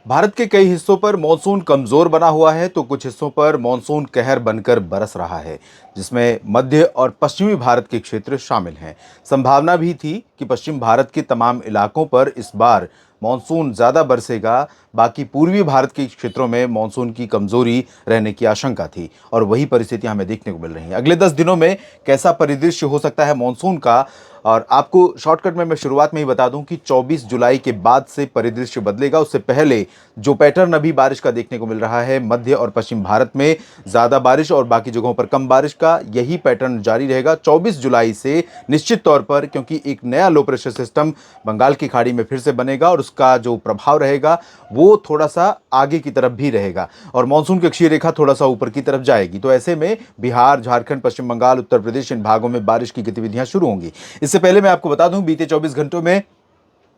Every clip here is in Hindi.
भारत के कई हिस्सों पर मॉनसून कमजोर बना हुआ है तो कुछ हिस्सों पर मॉनसून कहर बनकर बरस रहा है, जिसमें मध्य और पश्चिमी भारत के क्षेत्र शामिल हैं। संभावना भी थी कि पश्चिम भारत के तमाम इलाकों पर इस बार मॉनसून ज्यादा बरसेगा। बाकी पूर्वी भारत के क्षेत्रों में मॉनसून की कमजोरी रहने की आशंका थी और वही परिस्थितियां हमें देखने को मिल रही हैं। अगले 10 दिनों में कैसा परिदृश्य हो सकता है मॉनसून का, और आपको शॉर्टकट में मैं शुरुआत में ही बता दूं कि 24 जुलाई के बाद से परिदृश्य बदलेगा। उससे पहले जो पैटर्न अभी बारिश का देखने को मिल रहा है, मध्य और पश्चिम भारत में ज्यादा बारिश और बाकी जगहों पर कम बारिश का, यही पैटर्न जारी रहेगा 24 जुलाई से निश्चित तौर पर, क्योंकि एक नया लो प्रेशर सिस्टम बंगाल की खाड़ी में फिर से बनेगा और उसका जो प्रभाव रहेगा वो थोड़ा सा आगे की तरफ भी रहेगा और मानसून की अक्षीय रेखा थोड़ा सा ऊपर की तरफ जाएगी। तो ऐसे में बिहार, झारखंड, पश्चिम बंगाल, उत्तर प्रदेश, इन भागों में बारिश की गतिविधियां शुरू होंगी। इससे पहले मैं आपको बता दूं, बीते 24 घंटों में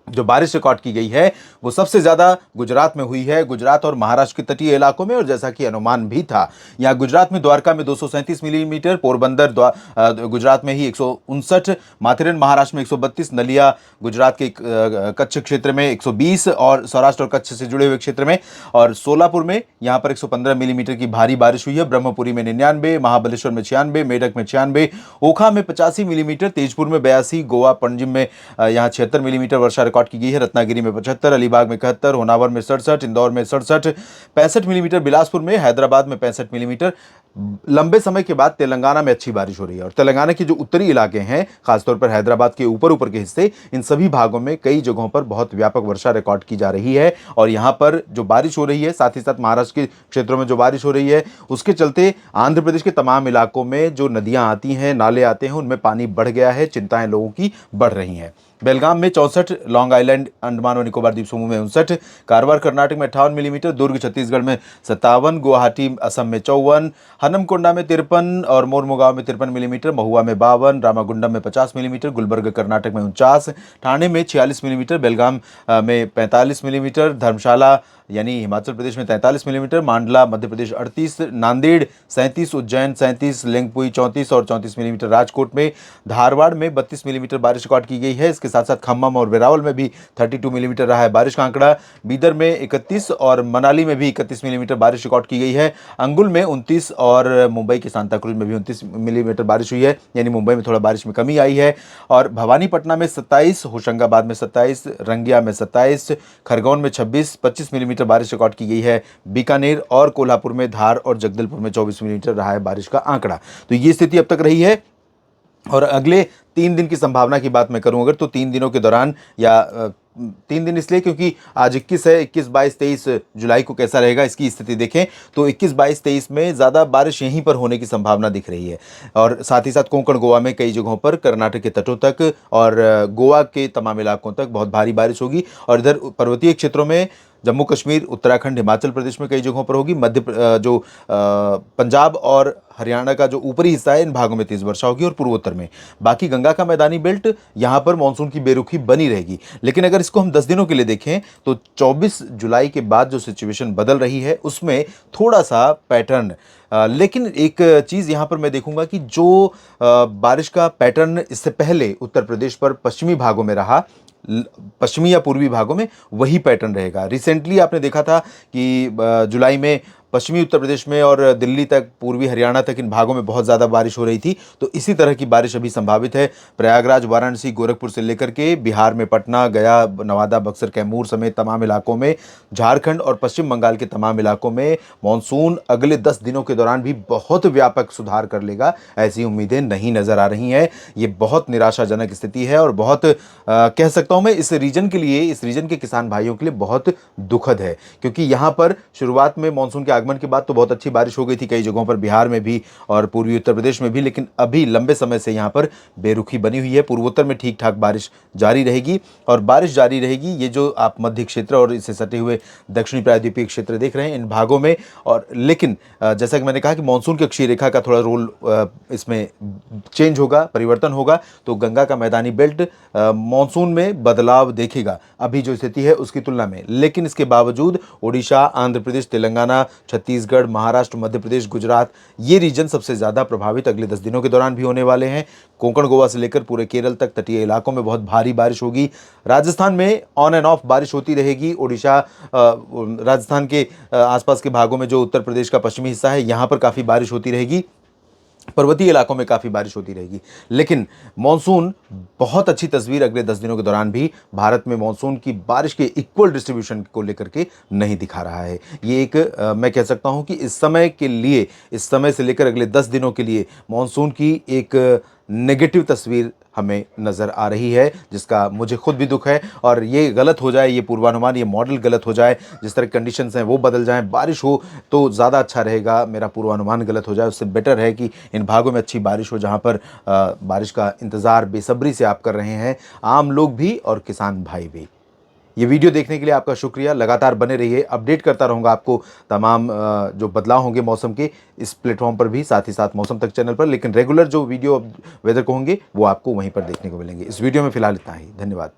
जो बारिश रिकॉर्ड की गई है वो सबसे ज्यादा गुजरात में हुई है, गुजरात और महाराष्ट्र के तटीय इलाकों में। और जैसा कि अनुमान भी था, यहाँ गुजरात में द्वारका में 237 मिलीमीटर, पोरबंदर गुजरात में ही 159, माथेरन महाराष्ट्र में 132, नलिया गुजरात के कच्छ क्षेत्र में 120 और सौराष्ट्र और कच्छ से जुड़े हुए क्षेत्र में, और सोलापुर में यहाँ पर 115 मिलीमीटर की भारी बारिश हुई है। ब्रह्मपुरी में 99, महाबलेश्वर में 96, मेढक में 96, ओखा में 85 मिलीमीटर, तेजपुर में 82, गोवा पणजिम में यहाँ 76 मिलीमीटर वर्षा रिकॉर्ड की गई है। रत्नागिरी में 75, अलीबाग में 71, होनावर में 67, इंदौर में 67, 65 मिलीमीटर, बिलासपुर में, हैदराबाद में 65 मिलीमीटर। लंबे समय के बाद तेलंगाना में अच्छी बारिश हो रही है और तेलंगाना के जो उत्तरी इलाके हैं, खासतौर पर हैदराबाद के ऊपर ऊपर के हिस्से, इन सभी भागों में कई जगहों पर बहुत व्यापक वर्षा रिकॉर्ड की जा रही है। और यहां पर जो बारिश हो रही है, साथ ही साथ महाराष्ट्र के क्षेत्रों में जो बारिश हो रही है, उसके चलते आंध्र प्रदेश के तमाम इलाकों में जो नदियां आती हैं, नाले आते हैं, उनमें पानी बढ़ गया है। चिंताएं लोगों की बढ़ रही हैं। बेलगाम में 64, लॉन्ग आइलैंड अंडमान और निकोबार द्वीप समूह में 59, कारवार कर्नाटक में 58 मिलीमीटर, दुर्ग छत्तीसगढ़ में 57, गुवाहाटी असम में 54, हनमकोंडा में 53 और मोरमुगांव में 53 मिलीमीटर, महुआ में 52, रामागुंडम में 50 मिलीमीटर, गुलबर्ग कर्नाटक में 49, ठाणे में 46 मिलीमीटर, बेलगाम में 45 मिलीमीटर, धर्मशाला यानी हिमाचल प्रदेश में 43 मिलीमीटर, मांडला मध्य प्रदेश 38, नांदेड़ 37, उज्जैन 37, लिंगपुई 34 और 34 मिलीमीटर, राजकोट में, धारवाड़ में 32 मिलीमीटर बारिश रिकॉर्ड की गई है। इसके साथ साथ खम्मम और वेरावल में भी 32 मिलीमीटर रहा है बारिश का आंकड़ा। बीदर में 31 और मनाली में भी 31 मिलीमीटर बारिश रिकॉर्ड की गई है। अंगुल में 29 और मुंबई के सांताक्रूज में भी 29 मिलीमीटर बारिश हुई है, यानी मुंबई में थोड़ा बारिश में कमी आई है। और भवानीपटना में 27, होशंगाबाद में 27, रंगिया में 27, खरगोन में 26, 25 मिलीमीटर बारिश रिकॉर्ड की गई है। बीकानेर और कोल्हापुर में, धार और जगदलपुर में 24 मिलीमीटर रहा है बारिश का आंकड़ा। तो ये स्थिति अब तक रही है। और अगले 3 दिन की संभावना की बात मैं करूं अगर, तो 3 दिनों के दौरान, या 3 दिन इसलिए क्योंकि आज 21 है, 21, 22, 23 जुलाई को कैसा रहेगा इसकी स्थिति देखें तो 21, 22, 23 में ज़्यादा बारिश यहीं पर होने की संभावना दिख रही है। और साथ ही साथ कोंकण गोवा में कई जगहों पर, कर्नाटक के तटों तक और गोवा के तमाम इलाकों तक बहुत भारी बारिश होगी। और इधर पर्वतीय क्षेत्रों में जम्मू कश्मीर, उत्तराखंड, हिमाचल प्रदेश में कई जगहों पर होगी। पंजाब और हरियाणा का जो ऊपरी हिस्सा है, इन भागों में तेज वर्षा होगी और पूर्वोत्तर में। बाकी गंगा का मैदानी बेल्ट, यहां पर मानसून की बेरुखी बनी रहेगी। लेकिन अगर इसको हम 10 दिनों के लिए देखें तो 24 जुलाई के बाद जो सिचुएशन बदल रही है उसमें थोड़ा सा पैटर्न, लेकिन एक चीज़ यहाँ पर मैं देखूंगा कि जो बारिश का पैटर्न इससे पहले उत्तर प्रदेश पर पश्चिमी भागों में रहा, पश्चिमी या पूर्वी भागों में वही पैटर्न रहेगा। रिसेंटली आपने देखा था कि जुलाई में पश्चिमी उत्तर प्रदेश में और दिल्ली तक, पूर्वी हरियाणा तक, इन भागों में बहुत ज़्यादा बारिश हो रही थी। तो इसी तरह की बारिश अभी संभावित है। प्रयागराज, वाराणसी, गोरखपुर से लेकर के बिहार में पटना, गया, नवादा, बक्सर, कैमूर समेत तमाम इलाकों में, झारखंड और पश्चिम बंगाल के तमाम इलाकों में मानसून अगले 10 दिनों के दौरान भी बहुत व्यापक सुधार कर लेगा, ऐसी उम्मीदें नहीं नजर आ रही हैं। ये बहुत निराशाजनक स्थिति है और बहुत कह सकता हूं मैं इस रीजन के लिए, इस रीजन के किसान भाइयों के लिए बहुत दुखद है। क्योंकि यहां पर शुरुआत में मानसून के आगमन के बाद तो बहुत अच्छी बारिश हो गई थी कई जगहों पर, बिहार में भी और पूर्वी उत्तर प्रदेश में भी, लेकिन अभी लंबे समय से यहां पर बेरुखी बनी हुई है। पूर्वोत्तर में ठीक ठाक बारिश जारी रहेगी और बारिश जारी रहेगी। ये जो आप मध्य क्षेत्र और इससे सटे हुए दक्षिणी प्रायद्वीपीय क्षेत्र देख रहे हैं, इन भागों में, और लेकिन जैसा कि मैंने कहा कि मानसून की अक्षीय रेखा का थोड़ा रोल इसमें चेंज होगा, परिवर्तन होगा। तो गंगा का मैदानी बेल्ट मानसून में बदलाव देखेगा अभी जो स्थिति है उसकी तुलना में। लेकिन इसके बावजूद ओडिशा, आंध्र प्रदेश, तेलंगाना, छत्तीसगढ़, महाराष्ट्र, मध्य प्रदेश, गुजरात, ये रीजन सबसे ज़्यादा प्रभावित अगले 10 दिनों के दौरान भी होने वाले हैं। कोंकण, गोवा से लेकर पूरे केरल तक तटीय इलाकों में बहुत भारी बारिश होगी। राजस्थान में ऑन एंड ऑफ बारिश होती रहेगी। ओडिशा, राजस्थान के आसपास के भागों में जो उत्तर प्रदेश का पश्चिमी हिस्सा है, यहाँ पर काफ़ी बारिश होती रहेगी। पर्वतीय इलाकों में काफ़ी बारिश होती रहेगी। लेकिन मानसून बहुत अच्छी तस्वीर अगले 10 दिनों के दौरान भी भारत में मानसून की बारिश के इक्वल डिस्ट्रीब्यूशन को लेकर के नहीं दिखा रहा है। ये एक मैं कह सकता हूं कि इस समय के लिए, इस समय से लेकर अगले 10 दिनों के लिए मानसून की एक नेगेटिव तस्वीर हमें नज़र आ रही है, जिसका मुझे खुद भी दुख है। और ये गलत हो जाए, ये पूर्वानुमान, ये मॉडल गलत हो जाए, जिस तरह कंडीशंस हैं वो बदल जाएं, बारिश हो तो ज़्यादा अच्छा रहेगा। मेरा पूर्वानुमान गलत हो जाए, उससे बेटर है कि इन भागों में अच्छी बारिश हो, जहाँ पर बारिश का इंतज़ार बेसब्री से आप कर रहे हैं, आम लोग भी और किसान भाई भी। ये वीडियो देखने के लिए आपका शुक्रिया। लगातार बने रहिए, अपडेट करता रहूँगा आपको तमाम जो बदलाव होंगे मौसम के, इस प्लेटफॉर्म पर भी, साथ ही साथ मौसम तक चैनल पर। लेकिन रेगुलर जो वीडियो वेदर को होंगे वो आपको वहीं पर देखने को मिलेंगे। इस वीडियो में फिलहाल इतना ही। धन्यवाद।